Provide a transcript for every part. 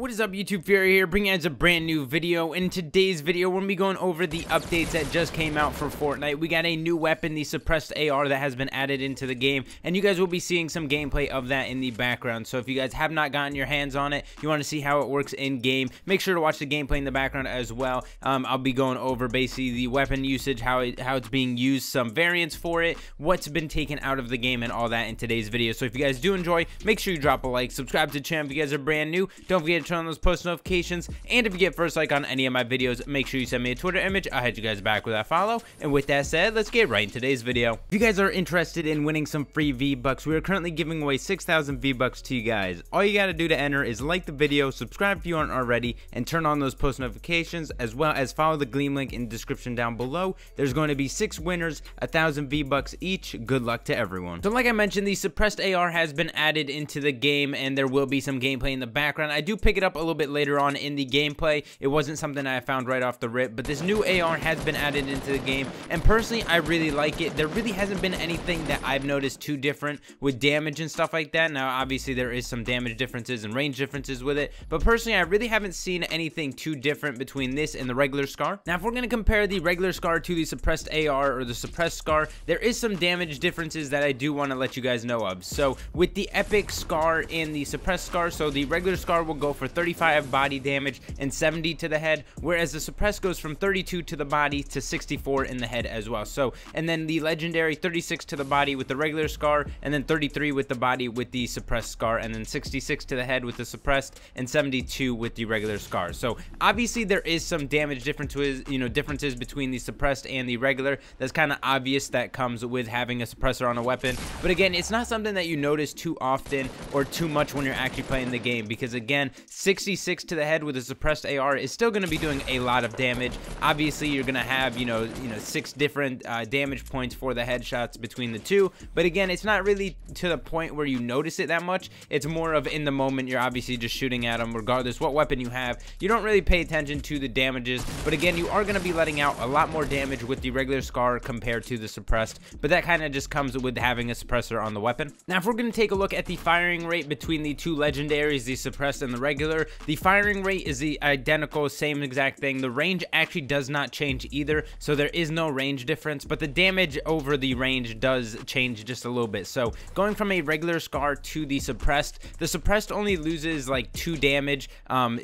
What is up, YouTube? Fury here, bringing you guys a brand new video. In today's video, we're going to be going over the updates that just came out for Fortnite. We got a new weapon, the suppressed AR, that has been added into the game, and you guys will be seeing some gameplay of that in the background. So if you guys have not gotten your hands on it, you want to see how it works in game, make sure to watch the gameplay in the background as well. I'll be going over basically the weapon usage, how it's being used, some variants for it, what's been taken out of the game, and all that in today's video. So if you guys do enjoy, make sure you drop a like, subscribe to the channel if you guys are brand new. Don't forget to turn on those post notifications, and if you get first like on any of my videos, make sure you send me a Twitter image. I'll hit you guys back with that follow. And with that said, let's get right into today's video. If you guys are interested in winning some free V-Bucks, we are currently giving away 6,000 V-Bucks to you guys. All you got to do to enter is like the video, subscribe if you aren't already, and turn on those post notifications, as well as follow the Gleam link in the description down below. There's going to be 6 winners, 1,000 V-Bucks each. Good luck to everyone. So like I mentioned, the suppressed AR has been added into the game, and there will be some gameplay in the background. I do pick it up a little bit later on in the gameplay. It wasn't something I found right off the rip, but this new AR has been added into the game, and personally I really like it. There really hasn't been anything that I've noticed too different with damage and stuff like that. Now obviously there is some damage differences and range differences with it, but personally I really haven't seen anything too different between this and the regular SCAR. Now if we're going to compare the regular SCAR to the suppressed AR or the suppressed SCAR, there is some damage differences that I do want to let you guys know of. So with the epic SCAR and the suppressed SCAR, so the regular SCAR will go for 35 body damage and 70 to the head, whereas the suppressed goes from 32 to the body to 64 in the head as well. So, and then the legendary 36 to the body with the regular SCAR, and then 33 with the body with the suppressed SCAR, and then 66 to the head with the suppressed, and 72 with the regular SCAR. So obviously there is some damage differences, differences between the suppressed and the regular. That's kind of obvious, that comes with having a suppressor on a weapon. But again, it's not something that you notice too often or too much when you're actually playing the game, because again, 66 to the head with a suppressed AR is still going to be doing a lot of damage. Obviously you're going to have 6 different damage points for the headshots between the two, but again, it's not really to the point where you notice it that much. It's more of in the moment, you're obviously just shooting at them regardless what weapon you have. You don't really pay attention to the damages, but again, you are going to be letting out a lot more damage with the regular SCAR compared to the suppressed, but that kind of just comes with having a suppressor on the weapon. Now if we're going to take a look at the firing rate between the two legendaries, the suppressed and the regular, the firing rate is the identical, same exact thing. The range actually does not change either, so there is no range difference, but the damage over the range does change just a little bit. So going from a regular SCAR to the suppressed only loses like 2 damage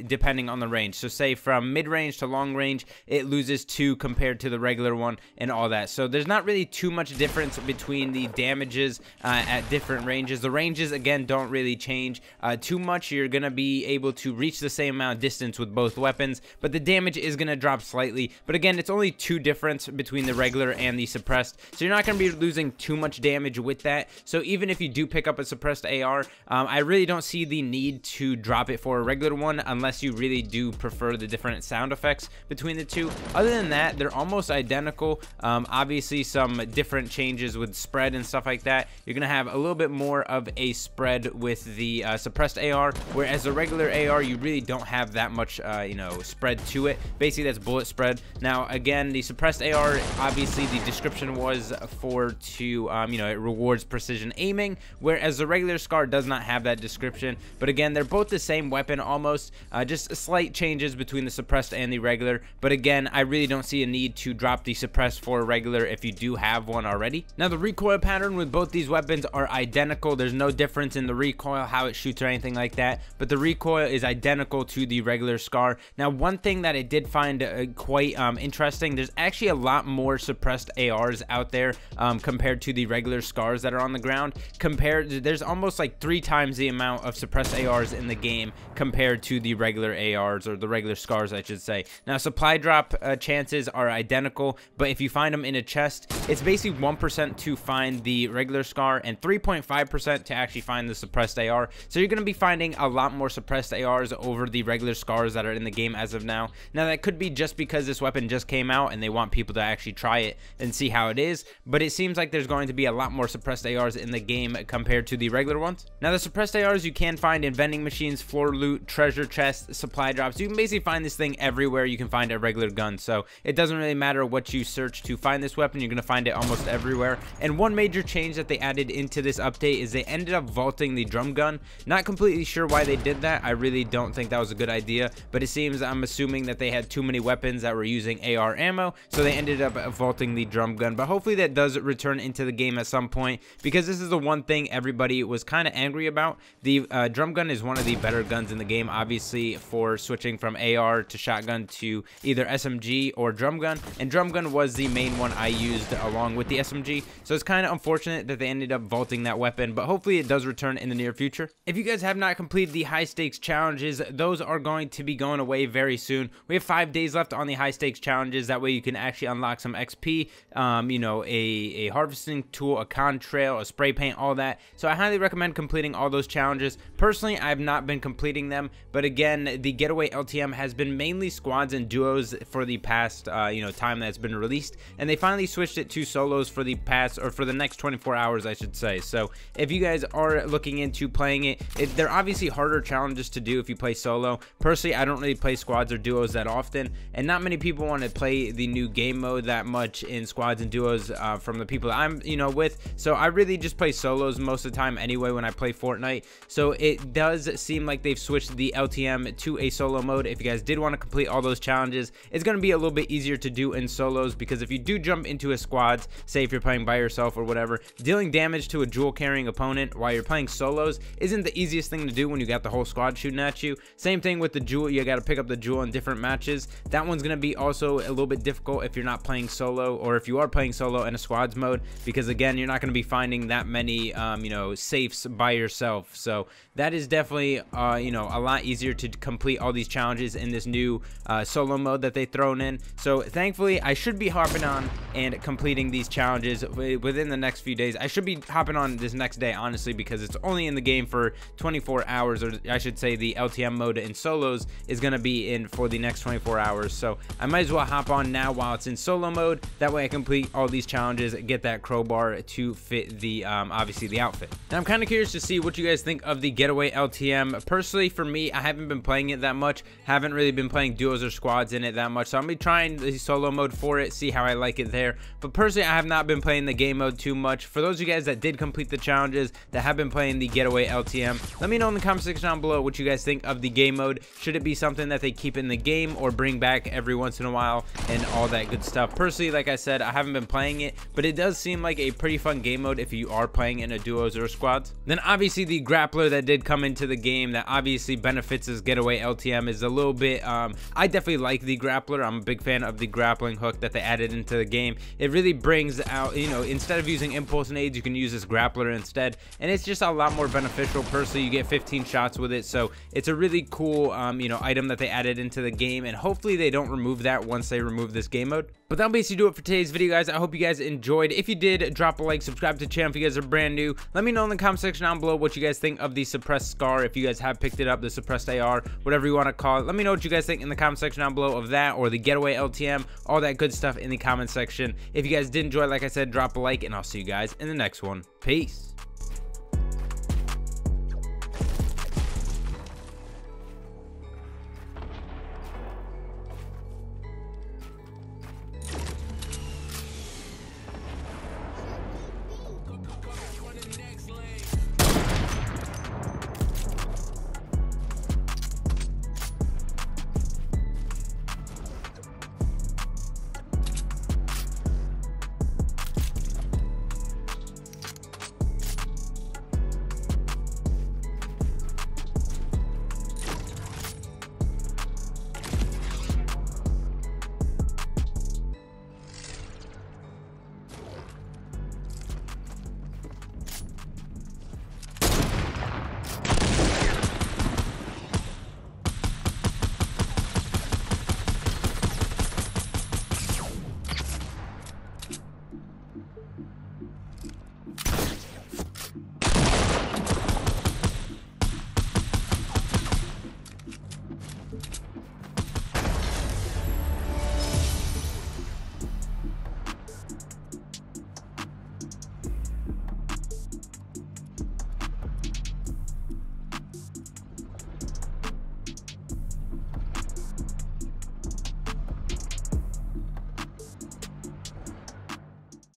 depending on the range. So say from mid-range to long range, it loses 2 compared to the regular one and all that. So there's not really too much difference between the damages at different ranges. The ranges again don't really change too much. You're gonna be able to reach the same amount of distance with both weapons, but the damage is gonna drop slightly. But again, it's only 2 difference between the regular and the suppressed, so you're not gonna be losing too much damage with that. So even if you do pick up a suppressed AR, I really don't see the need to drop it for a regular one unless you really do prefer the different sound effects between the two. Other than that, they're almost identical. Obviously some different changes with spread and stuff like that. You're gonna have a little bit more of a spread with the suppressed AR, whereas the regular AR you really don't have that much spread to it. Basically that's bullet spread. Now again, the suppressed AR, obviously the description was it rewards precision aiming, whereas the regular SCAR does not have that description. But again, they're both the same weapon almost, just slight changes between the suppressed and the regular. But again, I really don't see a need to drop the suppressed for a regular if you do have one already. Now the recoil pattern with both these weapons are identical. There's no difference in the recoil, how it shoots or anything like that, but the recoil is identical to the regular SCAR. Now one thing that I did find quite interesting, there's actually a lot more suppressed ARs out there compared to the regular SCARs that are on the ground. There's almost like 3 times the amount of suppressed ARs in the game compared to the regular ARs, or the regular SCARs I should say. Now supply drop chances are identical, but if you find them in a chest, it's basically 1% to find the regular SCAR and 3.5% to actually find the suppressed AR. So you're going to be finding a lot more suppressed ARs over the regular SCARs that are in the game as of now. Now that could be just because this weapon just came out and they want people to actually try it and see how it is, but it seems like there's going to be a lot more suppressed ARs in the game compared to the regular ones. Now the suppressed ARs you can find in vending machines, floor loot, treasure chests, supply drops. You can basically find this thing everywhere you can find a regular gun, so it doesn't really matter what you search to find this weapon, you're going to find it almost everywhere. And one major change that they added into this update is they ended up vaulting the drum gun. Not completely sure why they did that. I really really don't think that was a good idea, but it seems, I'm assuming that they had too many weapons that were using AR ammo, so they ended up vaulting the drum gun. But hopefully that does return into the game at some point, because this is the one thing everybody was kind of angry about. The drum gun is one of the better guns in the game, obviously, for switching from AR to shotgun to either SMG or drum gun, and drum gun was the main one I used along with the SMG, so it's kind of unfortunate that they ended up vaulting that weapon, but hopefully it does return in the near future. If you guys have not completed the high stakes challenges, those are going to be going away very soon. We have 5 days left on the high stakes challenges. That way you can actually unlock some XP, you know, a harvesting tool, a contrail, a spray paint, all that. So I highly recommend completing all those challenges. Personally, I have not been completing them, but again, the getaway LTM has been mainly squads and duos for the past you know, time that's been released, and they finally switched it to solos for the past, or for the next 24 hours I should say. So if you guys are looking into playing it, they're obviously harder challenges to do if you play solo. Personally, I don't really play squads or duos that often, and not many people want to play the new game mode that much in squads and duos from the people that I'm, you know, with. So I really just play solos most of the time anyway when I play Fortnite. So it does seem like they've switched the LTM to a solo mode. If you guys did want to complete all those challenges, it's going to be a little bit easier to do in solos, because if you do jump into a squad, say if you're playing by yourself or whatever, dealing damage to a jewel carrying opponent while you're playing solos isn't the easiest thing to do when you got the whole squad shooting at you. Same thing with the jewel, you got to pick up the jewel in different matches. That one's going to be also a little bit difficult if you're not playing solo, or if you are playing solo in a squads mode, because again, you're not going to be finding that many you know, safes by yourself. So that is definitely you know, a lot easier to complete all these challenges in this new solo mode that they've thrown in. So thankfully I should be hopping on and completing these challenges within the next few days. I should be hopping on this next day, honestly, because it's only in the game for 24 hours, or I should say the LTM mode in solos is going to be in for the next 24 hours. So I might as well hop on now while it's in solo mode. That way I complete all these challenges, get that crowbar to fit the obviously the outfit. Now I'm kind of curious to see what you guys think of the getaway LTM. Personally, for me, I haven't been playing it that much, haven't really been playing duos or squads in it that much, so I'm gonna be trying the solo mode for it, see how I like it there. But personally, I have not been playing the game mode too much. For those of you guys that did complete the challenges, that have been playing the getaway LTM, let me know in the comment section down below what you guys think of the game mode. Should it be something that they keep in the game or bring back every once in a while and all that good stuff? Personally, like I said, I haven't been playing it, but it does seem like a pretty fun game mode if you are playing in a duos or squads. Then obviously the grappler that did come into the game that obviously benefits this getaway LTM is a little bit I definitely like the grappler. I'm a big fan of the grappling hook that they added into the game. It really brings out, you know, instead of using impulse nades, you can use this grappler instead, and it's just a lot more beneficial. Personally, you get 15 shots with it, so it's a really cool you know, item that they added into the game, and hopefully they don't remove that once they remove this game mode. But that'll basically do it for today's video, guys. I hope you guys enjoyed. If you did, drop a like, subscribe to the channel if you guys are brand new. Let me know in the comment section down below what you guys think of the suppressed scar, if you guys have picked it up, the suppressed AR, whatever you want to call it. Let me know what you guys think in the comment section down below of that, or the getaway LTM, all that good stuff in the comment section. If you guys did enjoy, like I said, drop a like, and I'll see you guys in the next one. Peace.